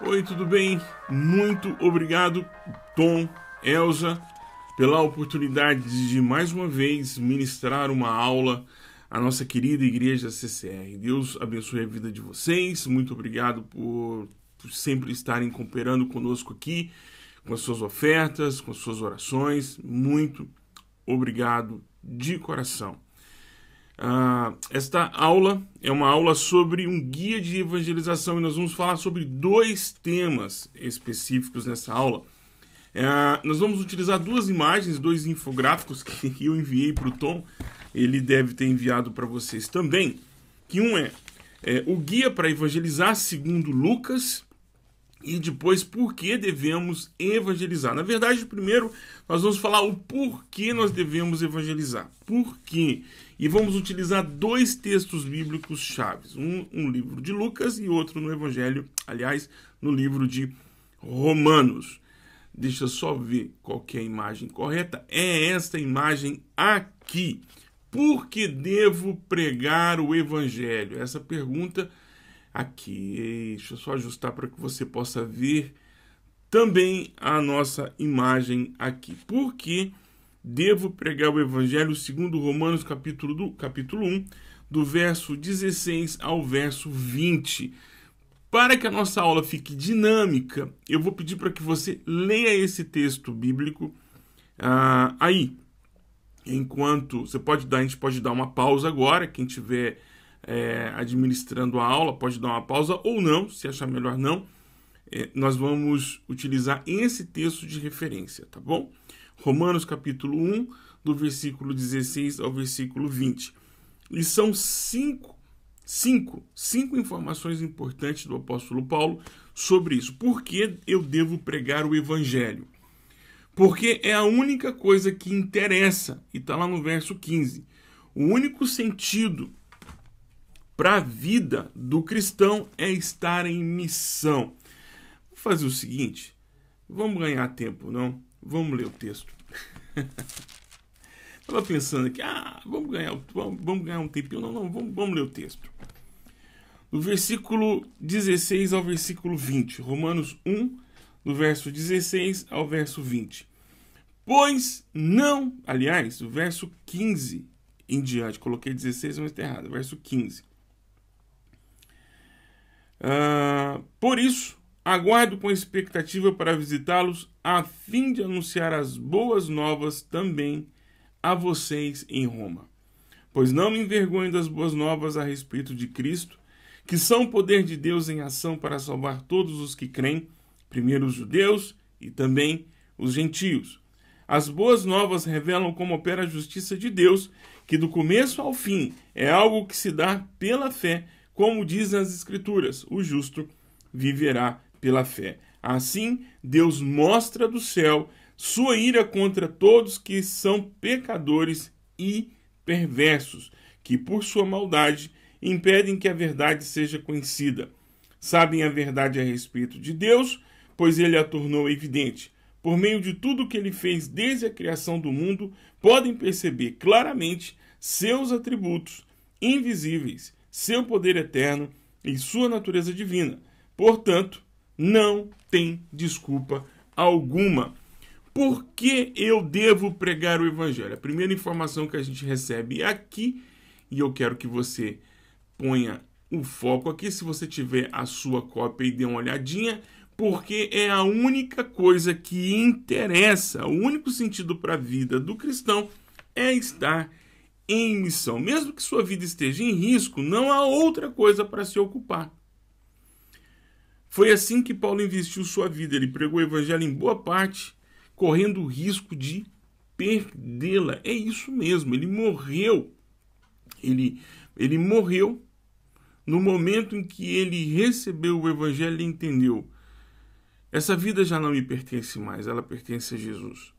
Oi, tudo bem? Muito obrigado, Tom, Elza, pela oportunidade de mais uma vez ministrar uma aula à nossa querida igreja CCR. Deus abençoe a vida de vocês. Muito obrigado por sempre estarem cooperando conosco aqui, com as suas ofertas, com as suas orações. Muito obrigado de coração. Esta aula é uma aula sobre um guia de evangelização e nós vamos falar sobre dois temas específicos nessa aula. Nós vamos utilizar duas imagens, dois infográficos que eu enviei para o Tom, ele deve ter enviado para vocês também, que um é o guia para evangelizar segundo Lucas e depois por que devemos evangelizar. Na verdade, primeiro nós vamos falar o porquê nós devemos evangelizar. Por quê? E vamos utilizar dois textos bíblicos chaves. Um livro de Lucas e outro no Evangelho, aliás, no livro de Romanos. Deixa eu só ver qual que é a imagem correta. É esta imagem aqui. Por que devo pregar o Evangelho? Essa pergunta aqui. Deixa eu só ajustar para que você possa ver também a nossa imagem aqui. Por que devo pregar o Evangelho segundo Romanos capítulo 1, do verso 16 ao verso 20. Para que a nossa aula fique dinâmica, eu vou pedir para que você leia esse texto bíblico aí. Enquanto a gente pode dar uma pausa agora, quem estiver administrando a aula pode dar uma pausa ou não, se achar melhor não. Nós vamos utilizar esse texto de referência, tá bom? Romanos capítulo 1, do versículo 16 ao versículo 20. E são cinco informações importantes do apóstolo Paulo sobre isso. Por que eu devo pregar o Evangelho? Porque é a única coisa que interessa, e está lá no verso 15. O único sentido para a vida do cristão é estar em missão. Vou fazer o seguinte, vamos ganhar tempo, não? Vamos ler o texto. Estava pensando aqui, vamos ganhar um tempinho. Não, vamos ler o texto. Do versículo 16 ao versículo 20. Romanos 1, do verso 16 ao verso 20. Pois não, aliás, do verso 15 em diante. Coloquei 16, mas está errado. Verso 15. Por isso, aguardo com expectativa para visitá-los, a fim de anunciar as boas novas também a vocês em Roma. Pois não me envergonho das boas novas a respeito de Cristo, que são o poder de Deus em ação para salvar todos os que creem, primeiro os judeus e também os gentios. As boas novas revelam como opera a justiça de Deus, que do começo ao fim é algo que se dá pela fé, como diz nas Escrituras, o justo viverá pela fé. Assim, Deus mostra do céu sua ira contra todos que são pecadores e perversos, que por sua maldade impedem que a verdade seja conhecida. Sabem a verdade a respeito de Deus, pois ele a tornou evidente. Por meio de tudo que ele fez desde a criação do mundo, podem perceber claramente seus atributos invisíveis, seu poder eterno e sua natureza divina. Portanto, não tem desculpa alguma. Por que eu devo pregar o Evangelho? A primeira informação que a gente recebe é aqui, e eu quero que você ponha o foco aqui, se você tiver a sua cópia e dê uma olhadinha, porque é a única coisa que interessa, o único sentido para a vida do cristão é estar em missão. Mesmo que sua vida esteja em risco, não há outra coisa para se ocupar. Foi assim que Paulo investiu sua vida. Ele pregou o Evangelho em boa parte, correndo o risco de perdê-la. É isso mesmo, ele morreu. Ele morreu no momento em que ele recebeu o Evangelho e entendeu: essa vida já não me pertence mais, ela pertence a Jesus.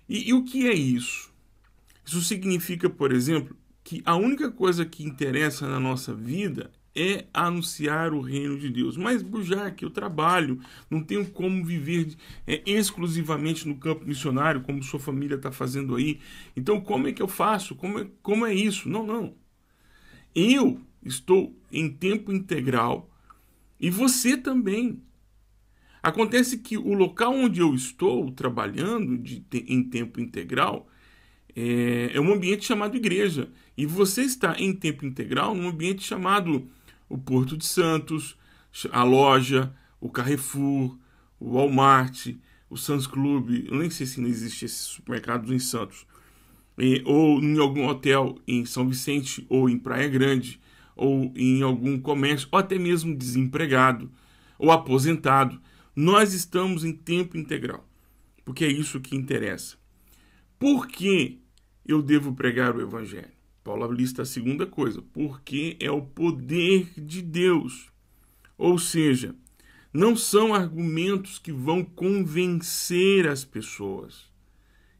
E o que é isso? Isso significa, por exemplo, que a única coisa que interessa na nossa vida é anunciar o reino de Deus. Mas, Bujac, eu trabalho, não tenho como viver exclusivamente no campo missionário, como sua família está fazendo aí. Então, como é que eu faço? Como é isso? Não. Eu estou em tempo integral e você também. Acontece que o local onde eu estou trabalhando em tempo integral é um ambiente chamado igreja. E você está em tempo integral num ambiente chamado o Porto de Santos, a loja, o Carrefour, o Walmart, o Sam's Club. Eu nem sei se ainda existe esses supermercados em Santos. Ou em algum hotel em São Vicente, ou em Praia Grande, ou em algum comércio, ou até mesmo desempregado, ou aposentado. Nós estamos em tempo integral, porque é isso que interessa. Por que eu devo pregar o Evangelho? Paulo lista a segunda coisa, porque é o poder de Deus. Ou seja, não são argumentos que vão convencer as pessoas.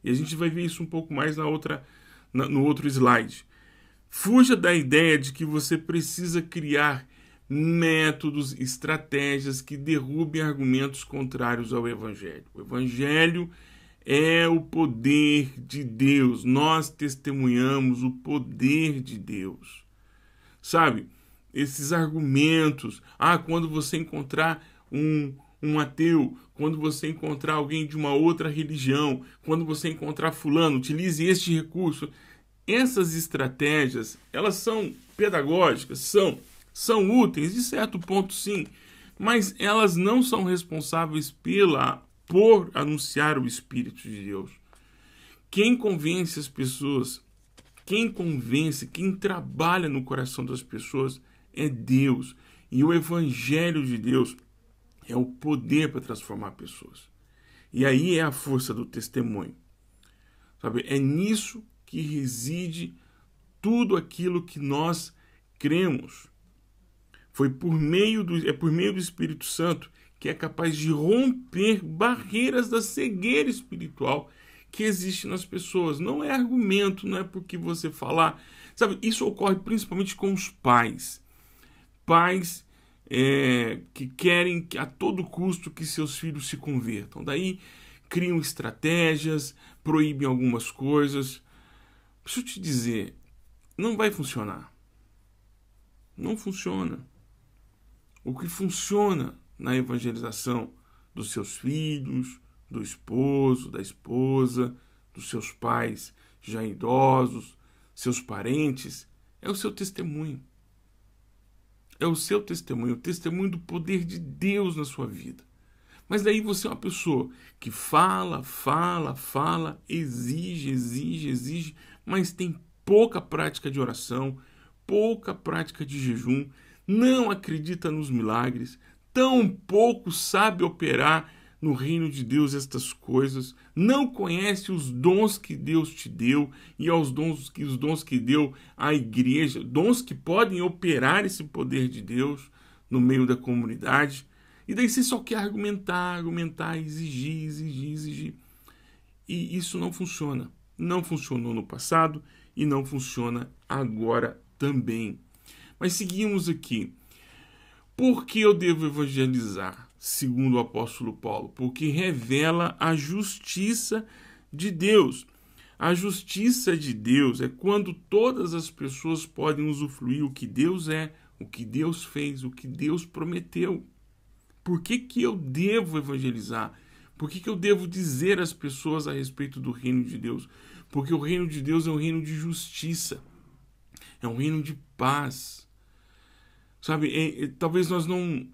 E a gente vai ver isso um pouco mais no outro slide. Fuja da ideia de que você precisa criar métodos, estratégias que derrubem argumentos contrários ao Evangelho. O Evangelho é o poder de Deus. Nós testemunhamos o poder de Deus. Sabe? Esses argumentos. Quando você encontrar um ateu, quando você encontrar alguém de uma outra religião, quando você encontrar fulano, utilize este recurso. Essas estratégias, elas são pedagógicas, são úteis, de certo ponto sim, mas elas não são responsáveis por anunciar o Espírito de Deus. Quem convence as pessoas, quem trabalha no coração das pessoas é Deus. E o Evangelho de Deus é o poder para transformar pessoas. E aí é a força do testemunho. Sabe? É nisso que reside tudo aquilo que nós cremos. É por meio do Espírito Santo que é capaz de romper barreiras da cegueira espiritual que existe nas pessoas. Não é argumento, não é porque você falar. Sabe, isso ocorre principalmente com os pais. Pais que querem a todo custo que seus filhos se convertam. Daí criam estratégias, proíbem algumas coisas. Deixa eu te dizer, não vai funcionar. Não funciona. O que funciona na evangelização dos seus filhos, do esposo, da esposa, dos seus pais já idosos, seus parentes, é o seu testemunho. É o seu testemunho, o testemunho do poder de Deus na sua vida. Mas daí você é uma pessoa que fala, exige, mas tem pouca prática de oração, pouca prática de jejum, não acredita nos milagres, tão pouco sabe operar no reino de Deus estas coisas, não conhece os dons que Deus te deu e os dons que deu à igreja, dons que podem operar esse poder de Deus no meio da comunidade. E daí você só quer argumentar, exigir. E isso não funciona. Não funcionou no passado e não funciona agora também. Mas seguimos aqui. Por que eu devo evangelizar? Segundo o apóstolo Paulo, porque revela a justiça de Deus. A justiça de Deus é quando todas as pessoas podem usufruir o que Deus é, o que Deus fez, o que Deus prometeu. Por que eu devo evangelizar? Por que eu devo dizer às pessoas a respeito do reino de Deus? Porque o reino de Deus é um reino de justiça, é um reino de paz. Sabe, talvez nós não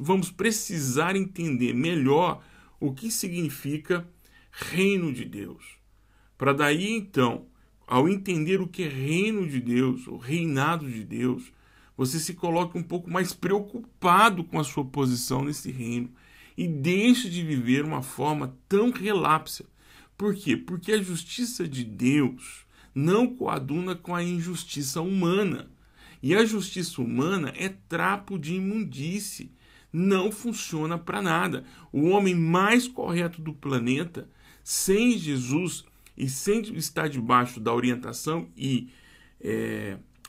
vamos precisar entender melhor o que significa reino de Deus. Para daí, então, ao entender o que é reino de Deus, o reinado de Deus, você se coloca um pouco mais preocupado com a sua posição nesse reino e deixe de viver uma forma tão relapsa. Por quê? Porque a justiça de Deus não coaduna com a injustiça humana. E a justiça humana é trapo de imundície. Não funciona para nada. O homem mais correto do planeta, sem Jesus e sem estar debaixo da orientação e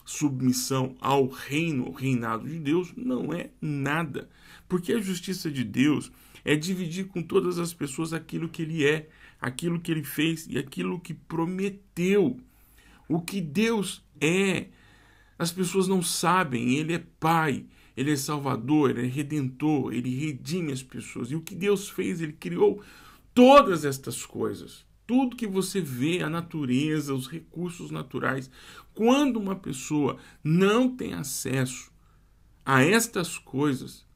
submissão ao reinado de Deus, não é nada. Porque a justiça de Deus é dividir com todas as pessoas aquilo que ele é, aquilo que ele fez e aquilo que prometeu. O que Deus é, as pessoas não sabem. Ele é Pai, Ele é salvador, ele é redentor, ele redime as pessoas. E o que Deus fez? Ele criou todas estas coisas. Tudo que você vê, a natureza, os recursos naturais. Quando uma pessoa não tem acesso a estas coisas,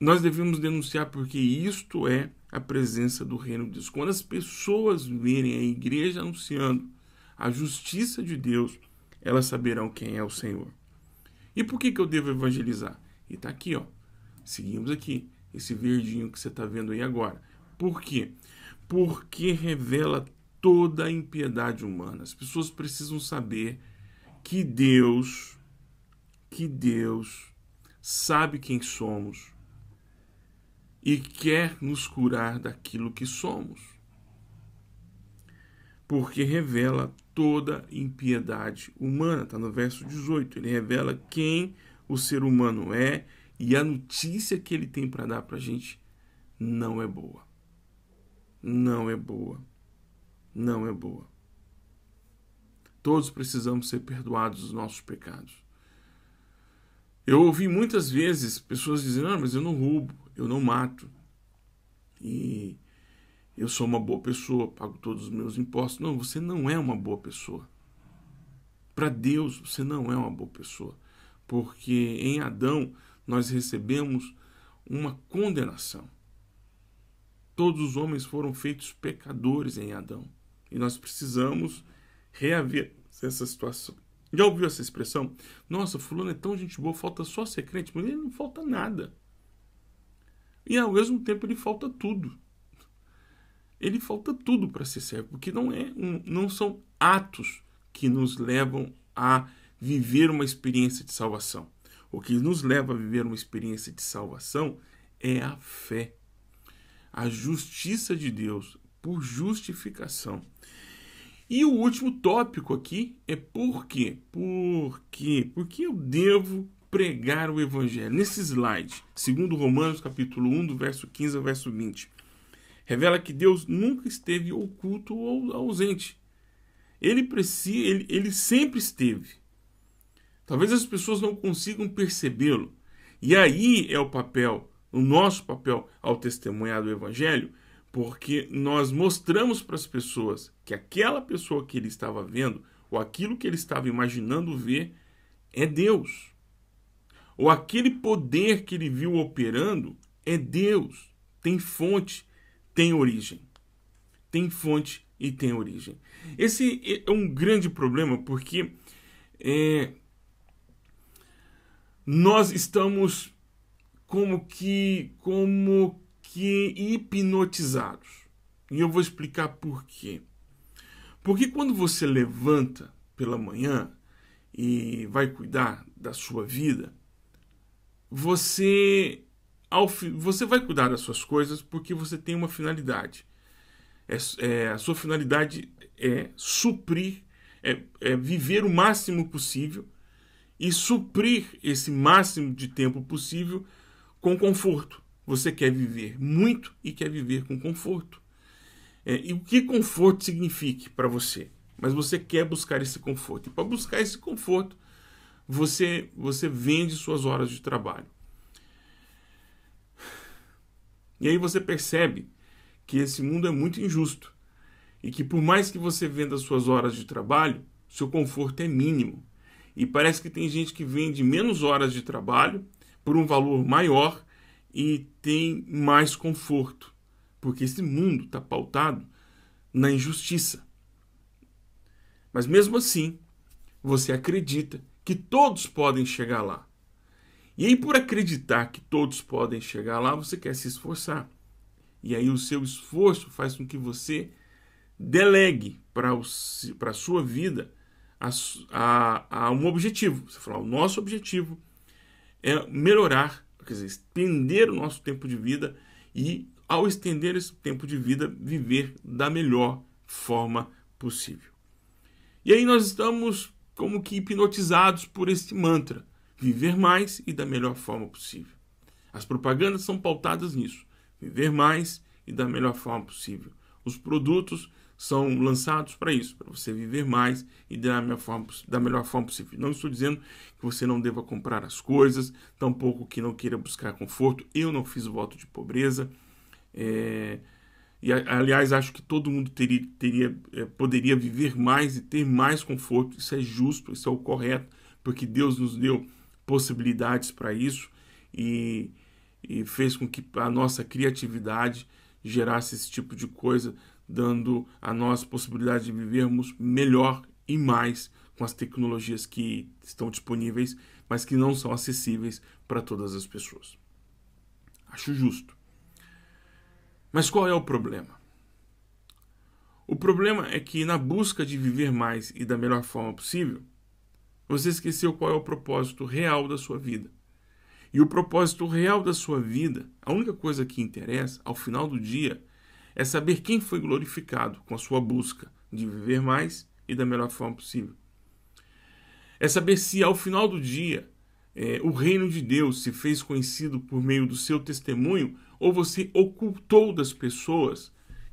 nós devemos denunciar, porque isto é a presença do reino de Deus. Quando as pessoas verem a igreja anunciando a justiça de Deus, elas saberão quem é o Senhor. E por que eu devo evangelizar? E está aqui, ó. Seguimos aqui, esse verdinho que você está vendo aí agora. Por quê? Porque revela toda a impiedade humana. As pessoas precisam saber que Deus sabe quem somos e quer nos curar daquilo que somos. Porque revela toda impiedade humana. Está no verso 18. Ele revela quem o ser humano é, e a notícia que ele tem para dar para a gente não é boa. Não é boa. Não é boa. Todos precisamos ser perdoados dos nossos pecados. Eu ouvi muitas vezes pessoas dizendo: mas eu não roubo, eu não mato, e eu sou uma boa pessoa, pago todos os meus impostos. Não, você não é uma boa pessoa. Para Deus, você não é uma boa pessoa. Porque em Adão nós recebemos uma condenação. Todos os homens foram feitos pecadores em Adão. E nós precisamos reaver essa situação. Já ouviu essa expressão? Nossa, fulano é tão gente boa, falta só ser crente. Mas ele não falta nada. E ao mesmo tempo ele falta tudo. Ele falta tudo para ser servo. Porque não são atos que nos levam a viver uma experiência de salvação. O que nos leva a viver uma experiência de salvação é a fé. A justiça de Deus por justificação. E o último tópico aqui é por quê? Por quê? Porque eu devo pregar o evangelho. Nesse slide, segundo Romanos capítulo 1, do verso 15 ao verso 20, revela que Deus nunca esteve oculto ou ausente. Ele sempre esteve. Talvez as pessoas não consigam percebê-lo. E aí é o nosso papel ao testemunhar do evangelho, porque nós mostramos para as pessoas que aquela pessoa que ele estava vendo, ou aquilo que ele estava imaginando ver, é Deus. Ou aquele poder que ele viu operando é Deus. Tem fonte, tem origem. Tem fonte e tem origem. Esse é um grande problema, porque nós estamos como que hipnotizados. E eu vou explicar por quê. Porque quando você levanta pela manhã e vai cuidar da sua vida, você vai cuidar das suas coisas porque você tem uma finalidade. A sua finalidade é suprir, é viver o máximo possível e suprir esse máximo de tempo possível com conforto. Você quer viver muito e quer viver com conforto. E o que conforto significa para você? Mas você quer buscar esse conforto. E para buscar esse conforto, você vende suas horas de trabalho. E aí você percebe que esse mundo é muito injusto. E que por mais que você venda suas horas de trabalho, seu conforto é mínimo. E parece que tem gente que vende menos horas de trabalho por um valor maior e tem mais conforto. Porque esse mundo está pautado na injustiça. Mas mesmo assim, você acredita que todos podem chegar lá. E aí, por acreditar que todos podem chegar lá, você quer se esforçar. E aí o seu esforço faz com que você delegue para a sua vida a um objetivo. Você fala: o nosso objetivo é melhorar, quer dizer, estender o nosso tempo de vida e, ao estender esse tempo de vida, viver da melhor forma possível. E aí nós estamos como que hipnotizados por este mantra: viver mais e da melhor forma possível. As propagandas são pautadas nisso: viver mais e da melhor forma possível. Os produtos são lançados para isso, para você viver mais e da melhor forma possível. Não estou dizendo que você não deva comprar as coisas, tampouco que não queira buscar conforto. Eu não fiz voto de pobreza. E, aliás, acho que todo mundo poderia viver mais e ter mais conforto. Isso é justo, isso é o correto, porque Deus nos deu possibilidades para isso e fez com que a nossa criatividade gerasse esse tipo de coisa, dando a nós possibilidade de vivermos melhor e mais com as tecnologias que estão disponíveis, mas que não são acessíveis para todas as pessoas. Acho justo. Mas qual é o problema? O problema é que na busca de viver mais e da melhor forma possível, você esqueceu qual é o propósito real da sua vida. E o propósito real da sua vida, a única coisa que interessa, ao final do dia, é saber quem foi glorificado com a sua busca de viver mais e da melhor forma possível. É saber se, ao final do dia, o reino de Deus se fez conhecido por meio do seu testemunho ou você ocultou das pessoas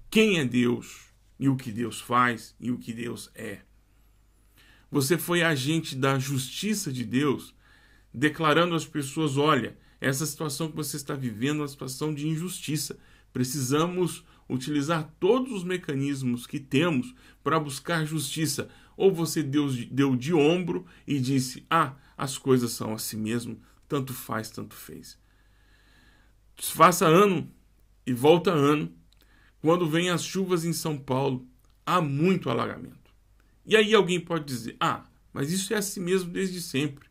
quem é Deus e o que Deus faz e o que Deus é. Você foi agente da justiça de Deus, declarando às pessoas, olha, essa situação que você está vivendo é uma situação de injustiça. Precisamos utilizar todos os mecanismos que temos para buscar justiça. Ou você deu de ombro e disse, as coisas são assim mesmo, tanto faz, tanto fez. Faça ano e volta ano. Quando vem as chuvas em São Paulo, há muito alagamento. E aí alguém pode dizer, mas isso é assim mesmo desde sempre.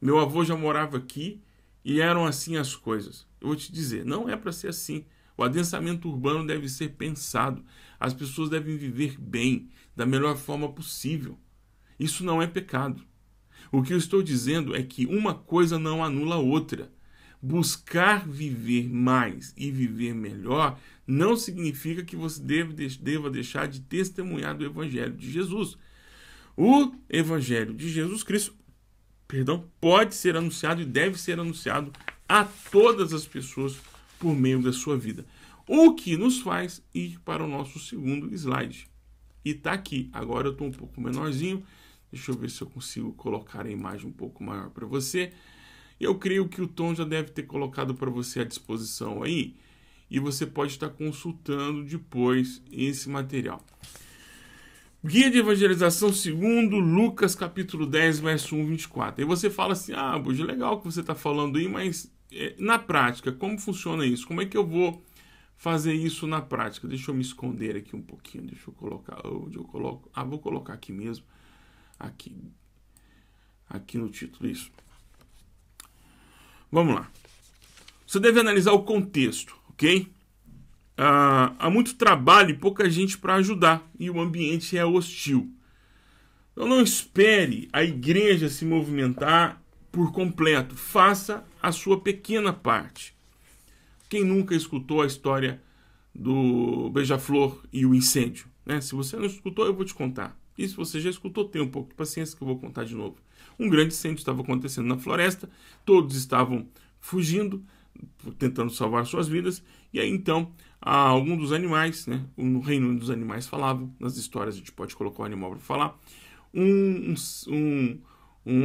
Meu avô já morava aqui e eram assim as coisas. Eu vou te dizer, não é para ser assim. O adensamento urbano deve ser pensado. As pessoas devem viver bem, da melhor forma possível. Isso não é pecado. O que eu estou dizendo é que uma coisa não anula a outra. Buscar viver mais e viver melhor não significa que você deva deixar de testemunhar do Evangelho de Jesus. O Evangelho de Jesus Cristo, pode ser anunciado e deve ser anunciado a todas as pessoas por meio da sua vida. O que nos faz ir para o nosso segundo slide. E está aqui. Agora eu estou um pouco menorzinho. Deixa eu ver se eu consigo colocar a imagem um pouco maior para você. Eu creio que o Tom já deve ter colocado para você à disposição aí. E você pode estar consultando depois esse material. Guia de Evangelização segundo Lucas, capítulo 10, verso 1, 24. Aí você fala assim, Buja, legal que você está falando aí, mas na prática, como funciona isso? Como é que eu vou fazer isso na prática? Deixa eu me esconder aqui um pouquinho. Deixa eu colocar, onde eu coloco? Vou colocar aqui mesmo. Aqui no título, isso. Vamos lá. Você deve analisar o contexto, ok? Há muito trabalho e pouca gente para ajudar e o ambiente é hostil. Então não espere a igreja se movimentar por completo. Faça a sua pequena parte. Quem nunca escutou a história do beija-flor e o incêndio? Né? Se você não escutou, eu vou te contar. E se você já escutou, tenha um pouco de paciência que eu vou contar de novo. Um grande incêndio estava acontecendo na floresta, todos estavam fugindo, tentando salvar suas vidas, e aí então algum dos animais, né, no reino dos animais falavam, nas histórias a gente pode colocar o animal para falar, um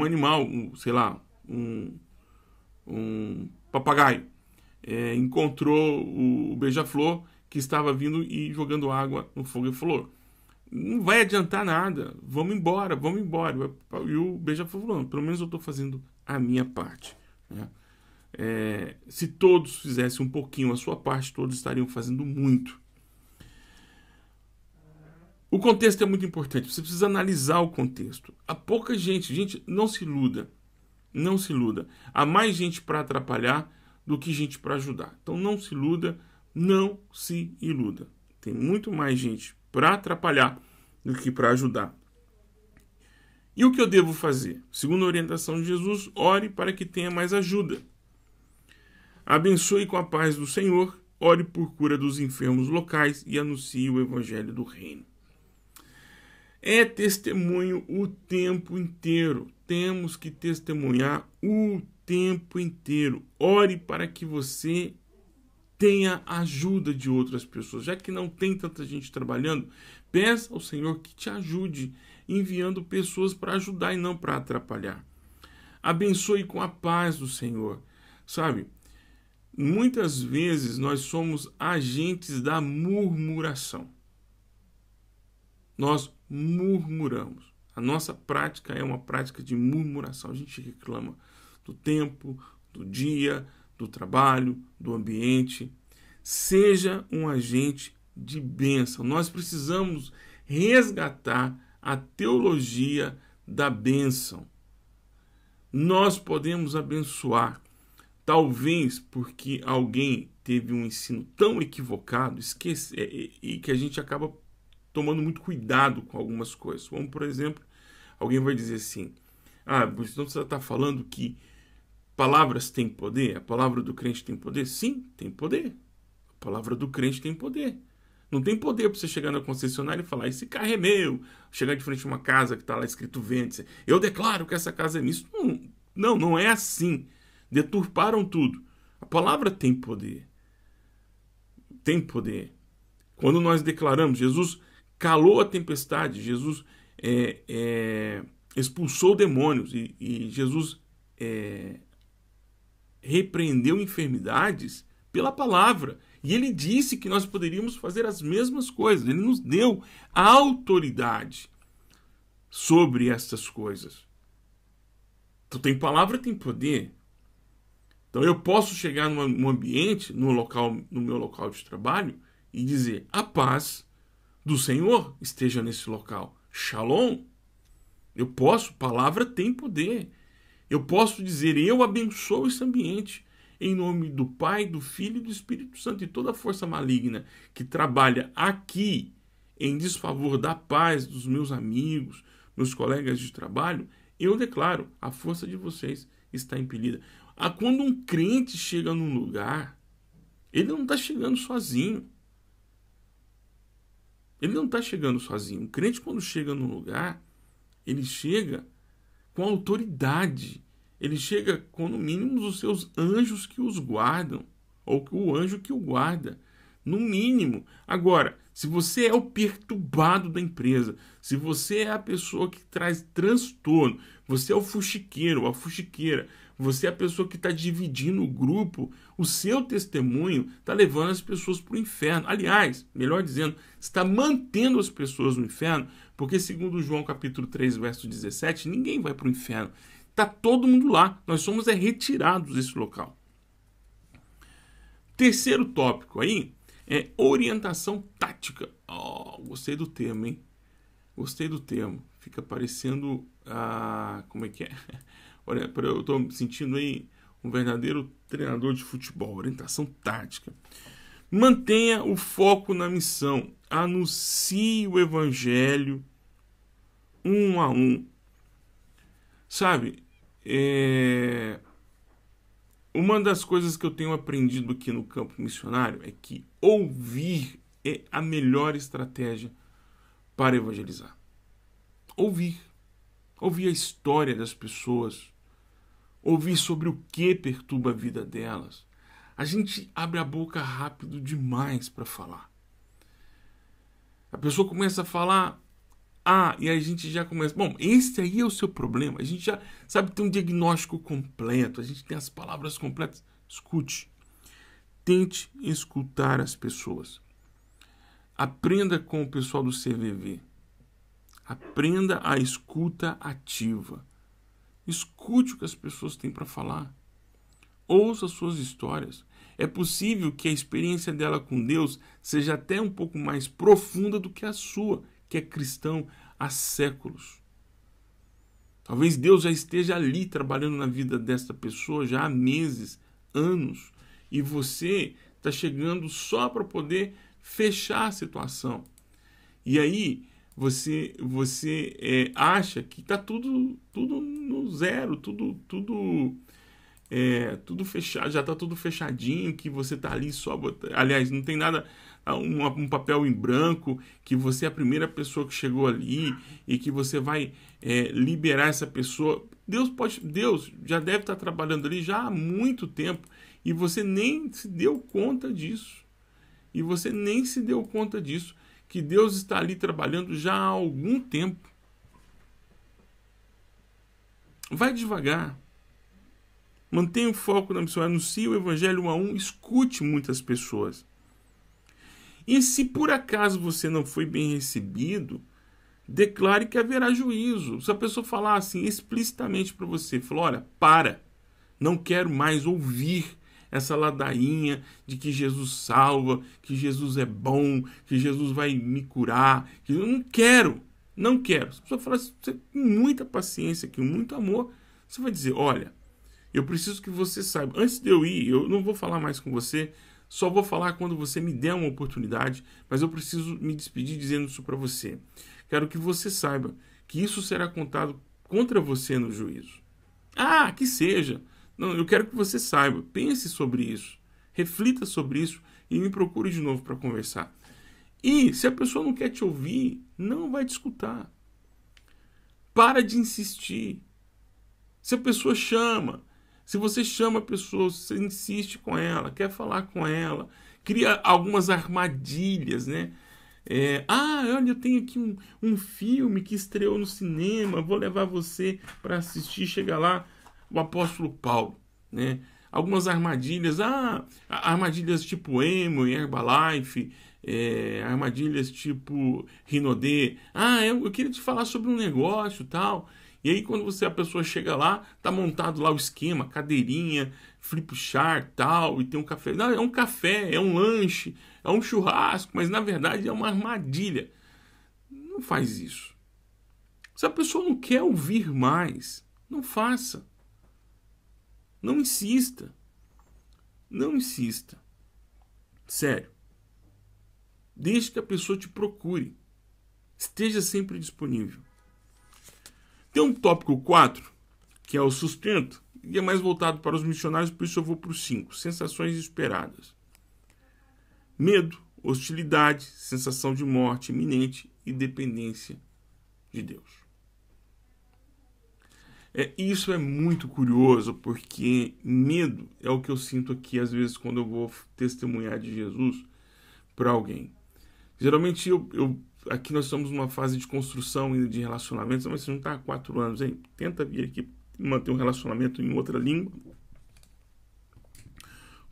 animal, sei lá, um papagaio, encontrou o beija-flor que estava vindo e jogando água no fogo e falou, não vai adiantar nada, vamos embora. E o beija-flor falou, pelo menos eu estou fazendo a minha parte, né? Se todos fizessem um pouquinho a sua parte, todos estariam fazendo muito. O contexto é muito importante, você precisa analisar o contexto. Há pouca gente, não se iluda, há mais gente para atrapalhar do que gente para ajudar. Então não se iluda, tem muito mais gente para atrapalhar do que para ajudar. E o que eu devo fazer? Segundo a orientação de Jesus, ore para que tenha mais ajuda. Abençoe com a paz do Senhor, ore por cura dos enfermos locais e anuncie o evangelho do reino. É testemunho o tempo inteiro. Temos que testemunhar o tempo inteiro. Ore para que você tenha a ajuda de outras pessoas. Já que não tem tanta gente trabalhando, Peça ao Senhor que te ajude, enviando pessoas para ajudar e não para atrapalhar. Abençoe com a paz do Senhor. Sabe, muitas vezes nós somos agentes da murmuração. Nós murmuramos. A nossa prática é uma prática de murmuração. A gente reclama do tempo, do dia, do trabalho, do ambiente. Seja um agente de bênção. Nós precisamos resgatar a teologia da bênção. Nós podemos abençoar, talvez porque alguém teve um ensino tão equivocado, e que a gente acaba tomando muito cuidado com algumas coisas. Como, por exemplo, alguém vai dizer assim, então você está falando que palavras têm poder? A palavra do crente tem poder? Sim, tem poder. A palavra do crente tem poder. Não tem poder para você chegar na concessionária e falar, esse carro é meu. Chegar de frente a uma casa que está lá escrito vende. Eu declaro que essa casa é minha. Não é assim. Deturparam tudo. A palavra tem poder. Tem poder. Quando nós declaramos, Jesus calou a tempestade, Jesus expulsou demônios e Jesus repreendeu enfermidades pela palavra. E ele disse que nós poderíamos fazer as mesmas coisas. Ele nos deu a autoridade sobre essas coisas. Então tem palavra, tem poder. Então eu posso chegar num ambiente, no meu local de trabalho, e dizer, a paz do Senhor esteja nesse local. Shalom. Eu posso, palavra tem poder. Eu posso dizer, eu abençoo esse ambiente. Em nome do Pai, do Filho e do Espírito Santo, e toda força maligna que trabalha aqui em desfavor da paz dos meus amigos, meus colegas de trabalho, eu declaro, a força de vocês está impelida. Quando um crente chega num lugar, ele não está chegando sozinho. Ele não está chegando sozinho. Um crente, quando chega num lugar, ele chega com autoridade. Ele chega com, no mínimo, os seus anjos que os guardam, ou o anjo que o guarda, no mínimo. Agora, se você é o perturbado da empresa, se você é a pessoa que traz transtorno, você é o fuxiqueiro, ou a fuxiqueira, você é a pessoa que está dividindo o grupo, o seu testemunho está levando as pessoas para o inferno. Aliás, melhor dizendo, está mantendo as pessoas no inferno, porque segundo João capítulo 3, verso 17, ninguém vai para o inferno. Está todo mundo lá. Nós somos retirados desse local. Terceiro tópico aí é orientação tática. Gostei do termo, hein? Gostei do termo. Fica parecendo... como é que é? Olha, eu estou me sentindo aí um verdadeiro treinador de futebol. Orientação tática. Mantenha o foco na missão. Anuncie o evangelho um a um. Sabe, uma das coisas que eu tenho aprendido aqui no campo missionário é que ouvir é a melhor estratégia para evangelizar. Ouvir a história das pessoas, ouvir sobre o que perturba a vida delas. A gente abre a boca rápido demais para falar. A pessoa começa a falar... e a gente já começa... Bom, esse aí é o seu problema. A gente já sabe ter um diagnóstico completo. A gente tem as palavras completas. Escute. Tente escutar as pessoas. Aprenda com o pessoal do CVV. Aprenda a escuta ativa. Escute o que as pessoas têm para falar. Ouça suas histórias. É possível que a experiência dela com Deus seja até um pouco mais profunda do que a sua, que é cristão há séculos. Talvez Deus já esteja ali trabalhando na vida dessa pessoa já há meses, anos, e você está chegando só para poder fechar a situação. E aí você acha que está tudo no zero, tudo fechado, já está tudo fechadinho, que você está ali só... Aliás, não tem nada... Um papel em branco, que você é a primeira pessoa que chegou ali e que você vai liberar essa pessoa. Deus já deve estar trabalhando ali já há muito tempo e você nem se deu conta disso. que Deus está ali trabalhando já há algum tempo. Vai devagar. Mantenha o foco na missão. Anuncie o evangelho 1 a 1. Escute muitas pessoas. E se por acaso você não foi bem recebido, declare que haverá juízo. Se a pessoa falar assim explicitamente para você, falou, olha, não quero mais ouvir essa ladainha de que Jesus salva, que Jesus é bom, que Jesus vai me curar, que eu não quero. Se a pessoa falar assim, com muita paciência, com muito amor, você vai dizer, olha, eu preciso que você saiba, antes de eu ir, eu não vou falar mais com você, só vou falar quando você me der uma oportunidade, mas eu preciso me despedir dizendo isso para você. Quero que você saiba que isso será contado contra você no juízo. Ah, que seja. Não, eu quero que você saiba. Pense sobre isso. Reflita sobre isso e me procure de novo para conversar. E se a pessoa não quer te ouvir, não vai te escutar. Para de insistir. Se a pessoa chama, se você chama a pessoa, você insiste com ela, quer falar com ela, cria algumas armadilhas, né? Olha, eu tenho aqui um filme que estreou no cinema, vou levar você para assistir, chega lá, o apóstolo Paulo, né? Algumas armadilhas, armadilhas tipo Emo e Herbalife, armadilhas tipo Rinodê, eu queria te falar sobre um negócio e tal. E aí quando a pessoa chega lá, tá montado lá o esquema, cadeirinha, flip chart, tal, e tem um café. Não, é um café, é um lanche, é um churrasco, mas na verdade é uma armadilha. Não faz isso. Se a pessoa não quer ouvir mais, não faça. Não insista. Não insista. Sério. Deixe que a pessoa te procure. Esteja sempre disponível. Tem um tópico 4, que é o sustento, e é mais voltado para os missionários, por isso eu vou para o 5. Sensações esperadas. Medo, hostilidade, sensação de morte iminente e dependência de Deus. Isso é muito curioso, porque medo é o que eu sinto aqui, às vezes, quando eu vou testemunhar de Jesus para alguém. Geralmente, aqui nós estamos numa fase de construção ainda de relacionamentos, mas você não está há 4 anos, hein? Tenta vir aqui manter um relacionamento em outra língua,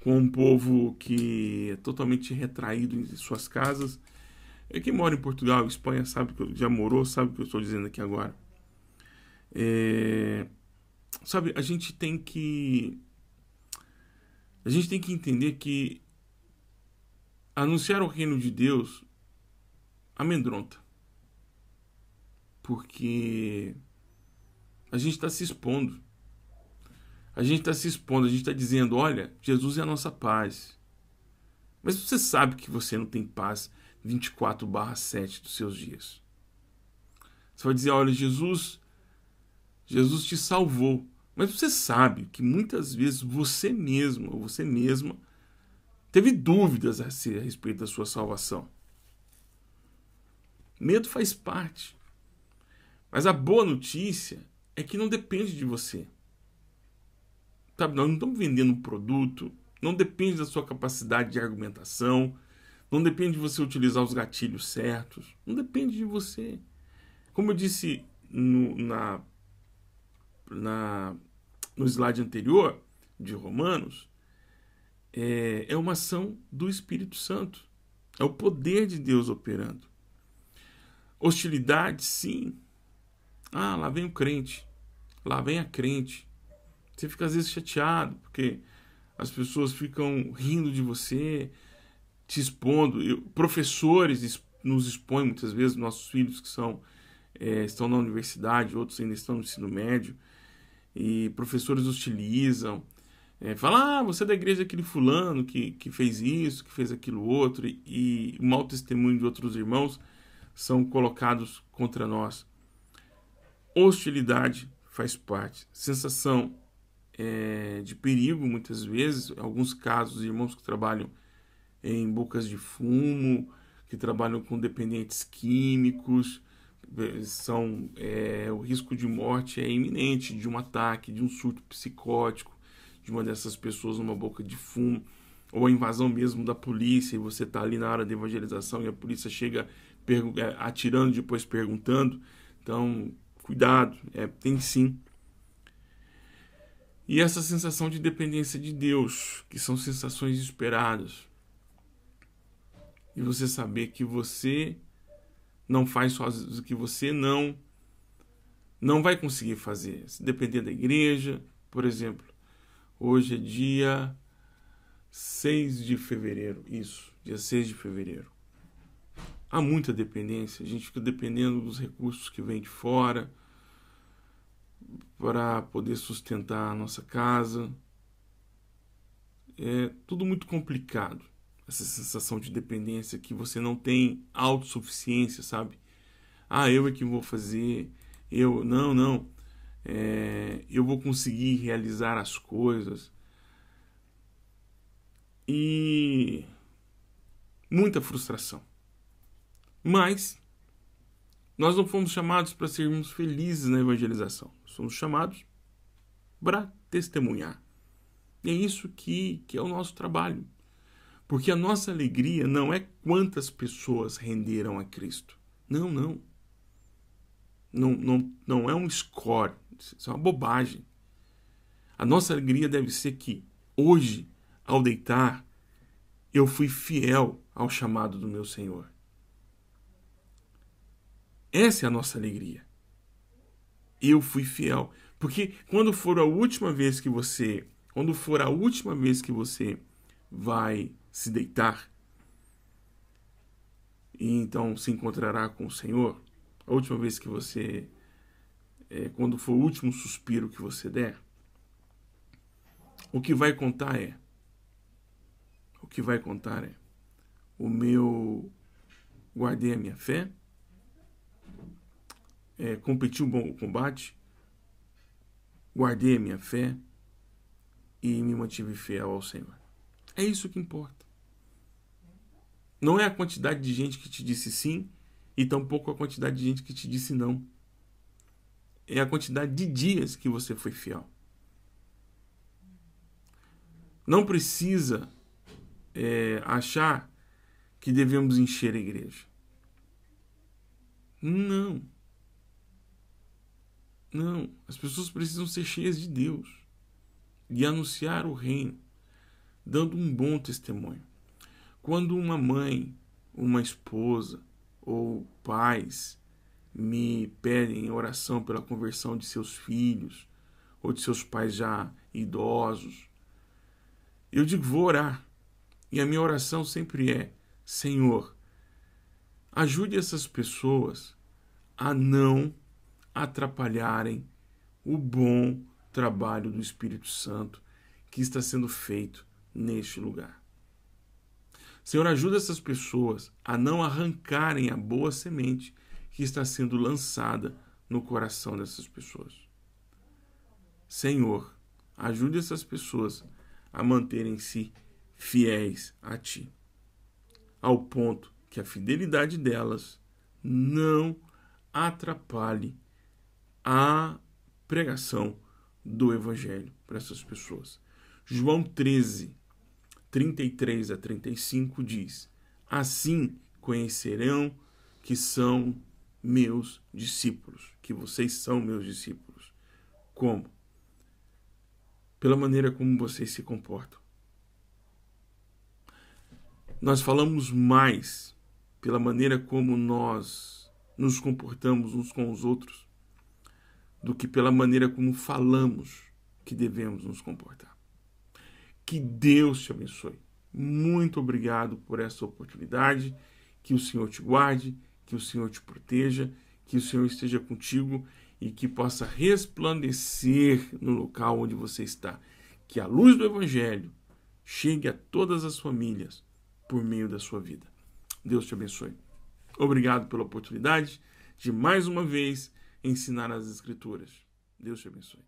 com um povo que é totalmente retraído em suas casas. Quem mora em Portugal, Espanha, sabe que já morou, sabe o que eu estou dizendo aqui agora. Sabe, a gente tem que entender que anunciar o reino de Deus amedronta, porque a gente está se expondo. A gente está dizendo, olha, Jesus é a nossa paz. Mas você sabe que você não tem paz 24/7 dos seus dias. Você vai dizer, olha, Jesus te salvou. Mas você sabe que muitas vezes você mesmo ou você mesma teve dúvidas a respeito da sua salvação. Medo faz parte. Mas a boa notícia é que não depende de você. Sabe, nós não estamos vendendo um produto, não depende da sua capacidade de argumentação, não depende de você utilizar os gatilhos certos, não depende de você. Como eu disse no slide anterior de Romanos, é uma ação do Espírito Santo. É o poder de Deus operando. Hostilidade, sim. Lá vem o crente. Lá vem a crente. Você fica às vezes chateado, porque as pessoas ficam rindo de você, te expondo. Professores nos expõem muitas vezes, nossos filhos que estão na universidade, outros ainda estão no ensino médio, e professores hostilizam. Falam, você é da igreja daquele fulano que fez isso, que fez aquilo outro, e o mau testemunho de outros irmãos são colocados contra nós. Hostilidade faz parte. Sensação de perigo, muitas vezes. Em alguns casos, irmãos que trabalham em bocas de fumo, que trabalham com dependentes químicos, o risco de morte é iminente, de um ataque, de um surto psicótico, de uma dessas pessoas numa boca de fumo. ou a invasão mesmo da polícia, e você está ali na hora da evangelização e a polícia chega atirando, depois perguntando. Então, cuidado, tem sim. E essa sensação de dependência de Deus, que são sensações esperadas. E você saber que você não faz sozinho, que você não vai conseguir fazer. Se depender da igreja, por exemplo, hoje é dia 6 de fevereiro, isso, dia 6 de fevereiro. Há muita dependência, a gente fica dependendo dos recursos que vêm de fora para poder sustentar a nossa casa. É tudo muito complicado, essa sensação de dependência, que você não tem autossuficiência, sabe? Eu é que vou fazer, não, eu vou conseguir realizar as coisas. E muita frustração. Mas nós não fomos chamados para sermos felizes na evangelização. Somos chamados para testemunhar. E é isso que é o nosso trabalho. Porque a nossa alegria não é quantas pessoas renderam a Cristo. Não é um score. Isso é uma bobagem. A nossa alegria deve ser que hoje, ao deitar, eu fui fiel ao chamado do meu Senhor. Essa é a nossa alegria. Eu fui fiel. Porque quando for a última vez que você vai se deitar, e então se encontrará com o Senhor, a última vez que você, quando for o último suspiro que você der, o que vai contar é, guardei a minha fé, competi o bom combate, guardei a minha fé e me mantive fiel ao Senhor. É isso que importa. Não é a quantidade de gente que te disse sim e tampouco a quantidade de gente que te disse não. É a quantidade de dias que você foi fiel. Não precisa achar que devemos encher a igreja. Não. As pessoas precisam ser cheias de Deus e anunciar o reino, dando um bom testemunho. Quando uma mãe, uma esposa ou pais me pedem oração pela conversão de seus filhos ou de seus pais já idosos, eu digo, vou orar. E a minha oração sempre é: Senhor, ajude essas pessoas a não atrapalharem o bom trabalho do Espírito Santo que está sendo feito neste lugar. Senhor, ajuda essas pessoas a não arrancarem a boa semente que está sendo lançada no coração dessas pessoas. Senhor, ajude essas pessoas a manterem-se fiéis a Ti, ao ponto que a fidelidade delas não atrapalhe a pregação do Evangelho para essas pessoas. João 13, 33 a 35 diz: assim conhecerão que são meus discípulos, que vocês são meus discípulos. Como? Pela maneira como vocês se comportam. Nós falamos mais pela maneira como nós nos comportamos uns com os outros do que pela maneira como falamos que devemos nos comportar. Que Deus te abençoe. Muito obrigado por essa oportunidade. Que o Senhor te guarde, que o Senhor te proteja, que o Senhor esteja contigo e que possa resplandecer no local onde você está. Que a luz do Evangelho chegue a todas as famílias por meio da sua vida. Deus te abençoe. Obrigado pela oportunidade de mais uma vez ensinar as Escrituras. Deus te abençoe.